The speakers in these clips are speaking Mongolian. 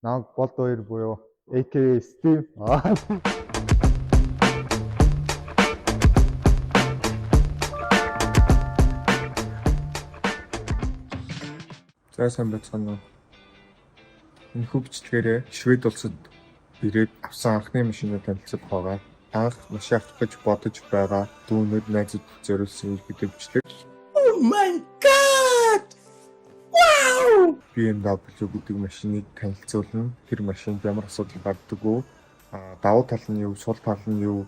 Намайг Болд Баяр буюу AKA Steve. За сайн байцгаана уу. Энэ хөвчлэгээрээ Швед улсад ирээд авсан анхны машинаа танилцуулах байгаа. Анх машин авах гэж бодож байгаа дүүнүүд найзууд зориулсан ихэвчлэг. Oh my god! Wow! BMW гэдэг машиныг танилцуулна. Тэр машинд ямар асуудал гардаг вэ? Давуу тал нь юу, сул тал нь юу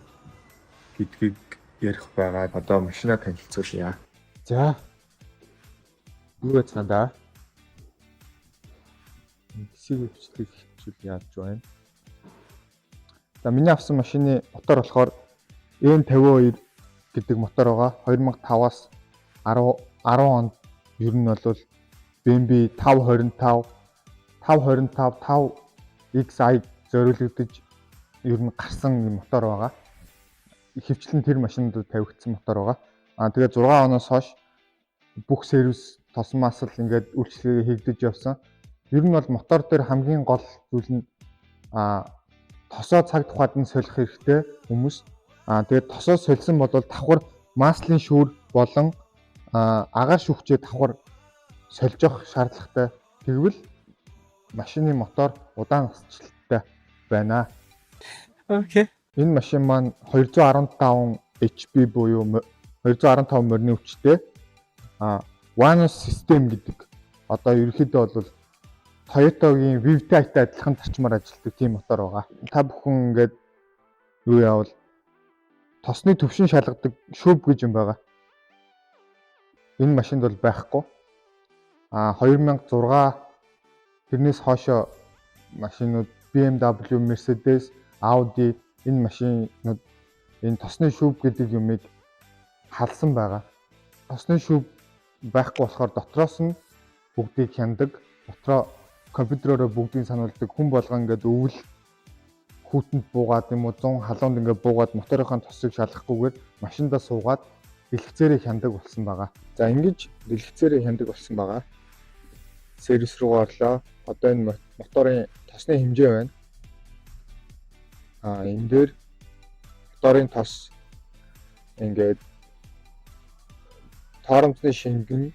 гэдгийг ярих байгаа. Одоо машинаа танилцуулъя. За. Юу яцгаан да? Хэсэг хвчлэг хвчүүл яаж байна? За миний авсан машины мотор болохоор N52 гэдэг мотор байгаа. 2005-аас 10 онд ер нь бол BMW 525 5XI зориулагдаж ер нь гарсан мотор байгаа. Хвчлэн тэр машинд тавигдсан мотор байгаа. Тэгээд 6 оноос хойш бүх сервис тосмаас л ингээд үйлчлэгээ хийгдэж явсан. Ер нь бол мотор дээр хамгийн гол зүйл нь тосоо цаг тухайд нь солих хэрэгтэй хүмүүс. Тэгээд тосоо сольсон бол давхар маслын шүүр болон агаар шүүгчээ давхар сольж явах шаардлагатай. Тэгвэл машины мотор удаан насжилттай байна. Okay. Энэ машин маань 215 HP буюу 215 морины хүчтэй. Vanos систем гэдэг одоо ерөнхийдөө бол Toyota-гийн Vivtai-тай адилхан зарчмаар ажилладаг тийм мотор байгаа. Та бүхэн ингээд юу яавал тосны төвшин шалгадаг шүүб гэж юм байгаа. Энэ машинд бол байхгүй. 2006 тэрнээс хойшоо машинууд BMW, Mercedes, Audi энэ машинууд энэ тосны шүүб гэдэг юмыг халсан байгаа. Тосны шүүб байхгүй болохоор дотроос нь бүгдийг хяндаг. Дотроо компьютероор бүгдийг сануулдаг. Хүн болгон ингээд өвөл хүүтэнд буугаад юм уу 100 халуунд ингээд буугаад моторынхаа тосыг шалгахгүйгээр машиндаа суугаад дэлгэцээрээ хяндаг болсон байгаа. За ингэж дэлгэцээрээ хяндаг болсон байгаа. Сервис руу орлоо. Одоо энэ моторын тосны хэмжээ байна. Энэ дээр моторын тос ингээд таарамцны шингэн,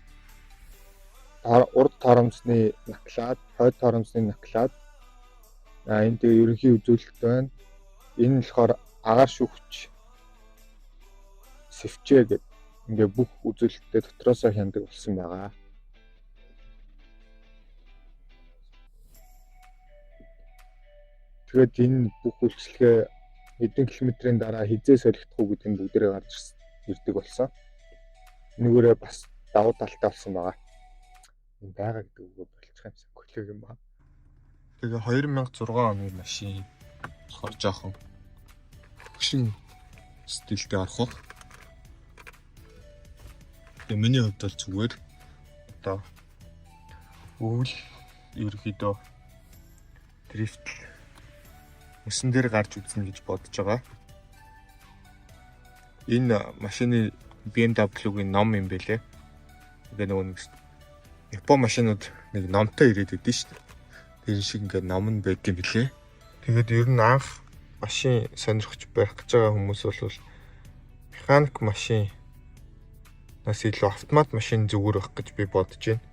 урд таарамцны наклаад, хойд таарамцны наклаад энэ дээр ерөнхий үзүүлэлт байна. Энэ нь болохоор агаар шүүгч сэвчээ гэдэг ингээ бүх үзүүлэлттэй дотроосоо хяндаг болсон байгаа. Тэгээд энэ бүх үйлчлэгээ хэдэн километрийн дараа хизээ солигдох уу гэдэг нь бүгдээрээ гарч ирдэг болсон. Нэгээрээ бас давуу талтай болсон байгаа. Энэ байгаа гэдэг үгөө болчих юмсан хөлөг юм байна. Тэгээ 2006 оны машин болохоор жоохон хөшин стилтэй арах. Тэгээ миний хувьд бол зүгээр одоо өвөл ерөөхдөө дрифт мөсөн дээр гарч үзнэ гэж бодож байгаа. Энэ машины BMW-гийн ном юм бэлээ. Тэгээ нөгөө нэг Япон машинууд нэг номтой ирээд идэв шүү дээ. Тэр шиг ингээд ном нь байд юм билээ. Тэгээд ер нь анх машин сонирхож байх гэж байгаа хүмүүс бол механик машин нас илүү автомат машин зүгээр байх гэж би бодож байна.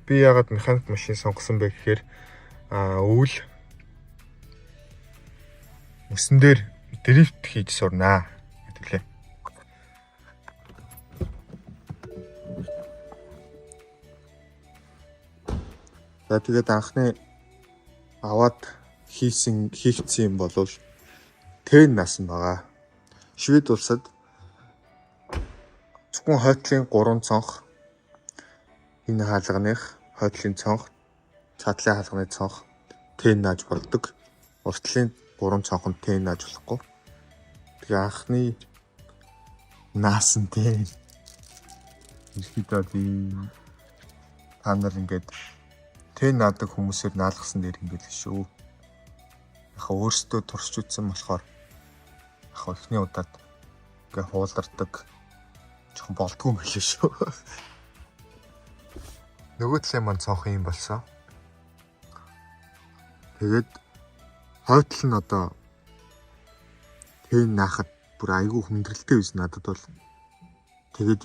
Би яагаад механик машин сонгосон бэ гэхээр өвөл мөсөн дээр дрифт хийж сурнаа гэдэг лээ. За тэгээд анхны аваад хийцсэн юм бол тэн насан байгаа. Швед улсад зөвхөн хойтлын 3 цонх энэ хаалганых хойтлын цонх, цаатлын хаалганы цонх тэн нааж болдог. Уртлын 3 цонх нь тэн нааж болохгүй. Тэгээ анхны наасан тэн. Ихэдээ та нар ингээд тэн наадаг хүмүүсээр наалгасан дээр юм байл шүү. Яг өөрсдөө туршиж үзсэн болохоор яг ихний удаад ингээ хуулдардаг жоохон болдгүй юм билээ шүү. Нөгөө талын маань цонх юм болсон. Тэгээд хойтол нь одоо тэн наахад бүр айгүй хүндрэлтэй биш надад бол. Тэгээд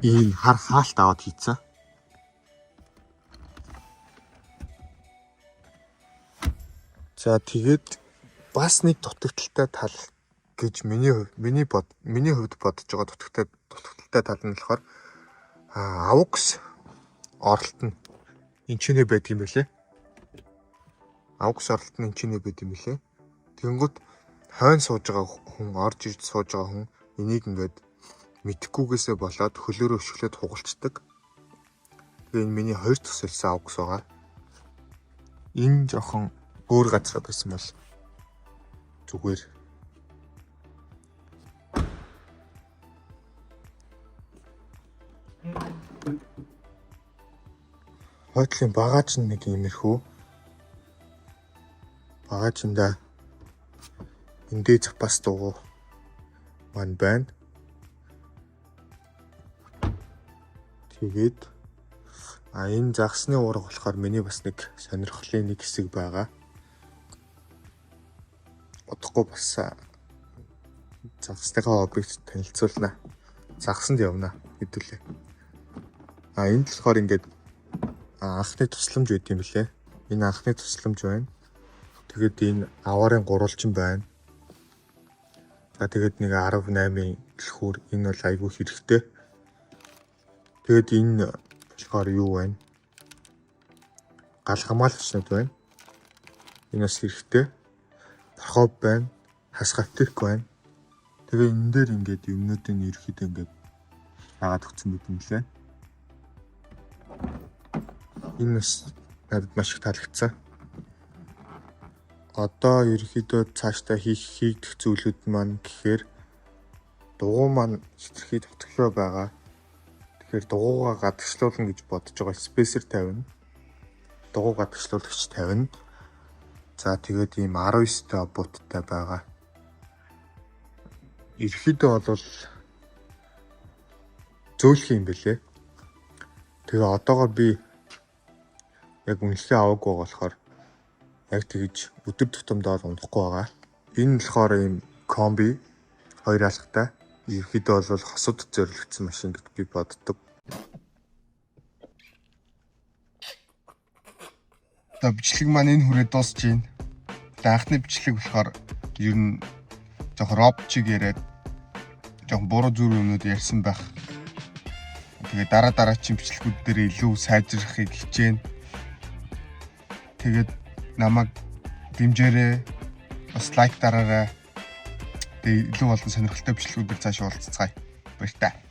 ийм хар хаалт аваад хийцээ. За тэгээд бас нэг дутагдaltaй тал гэж миний хувьд бодож байгаа дутагдaltaй тал нь болохоор AUX оролт нь энчнээ байдаг юм байлээ. AUX оролт нь энчнээ байдаг юм байлээ. Тэнгүүд хойно сууж байгаа хүн, орж ирж сууж байгаа хүн энийг ингээд мэдхгүйгээсээ болоод хөлөөрөө өшгөлөд хугалцдаг. Тэгээ энэ миний хоёр төсөлсөн AUX байгаа. Энэ жоохон өөр газар байсан бол зүгээр. Хойтлын багаж нь нэг иймэрхүү. Багажинда эндээ запас дуугу маань байна. Тэгээд энэ загсны уурга болохоор миний бас нэг сонирхлын нэг хэсэг байгаа. Удахгүй бас загсныхаа объект танилцуулна. Загсанд явна хэдүүлээ. Энд болохоор ингээд анхны тусламж үүд юм лээ. Энэ анхны тусламж байна. Тэгээд энэ аваарын гурвалжин байна. За тэгээд нэг 18-ын дэлхүүр энэ бол айгүй хэрэгтэй. Тэгээд энэ болохоор юу байна? Гал хамгаалагчнууд байна. Энэ бас хэрэгтэй. Прохоп байна. Хасгатик байна. Тэгээ энэ дээр ингээд юмнуудын ерөөхдөө ингээд дагаад өгсөн байт юм лээ. Энэ бас надад маш их таалагдсан. Одоо ерөөхдөө цаашдаа хийгдэх зүйлүүд маань гэхээр дугуй маань хэтэрхий тогтглоо байгаа. Тэгэхээр дугуйгаа гадагшлуулна гэж бодож байгаа спейсер тавина. Дугуй гадагшлуулагч тавина. За тэгээд ийм 19 та буттай байгаа. Ерөөхдөө бол зөөлөх юм бэлээ. Тэгээ одоогоор би яг үнэлгээ аваагүй болохоор яг тэгж өдөр тутамдаа унахгүй байгаа. Энэ болохоор ийм комби хоёр алхтай. Ерөөхдөө бол хосууд зориулагдсан машин гэж би боддог. Одоо бичлэг маань энэ хүрээ дуусч байна. Анхны бичлэг болохоор ер нь жоохон роб чиг яриад жоохон буруу зүрх юмнууд ярьсан байх. Тэгээ дараагийн бичлэгүүд дээр илүү сайжрахыг хичээнэ. Тэгээд намайг дэмжээрэй. Бас лайк дараарай. Тэгээ илүү олон сонирхолтой бичлэгүүдээр цааш уулзцгаая. Баярлалаа.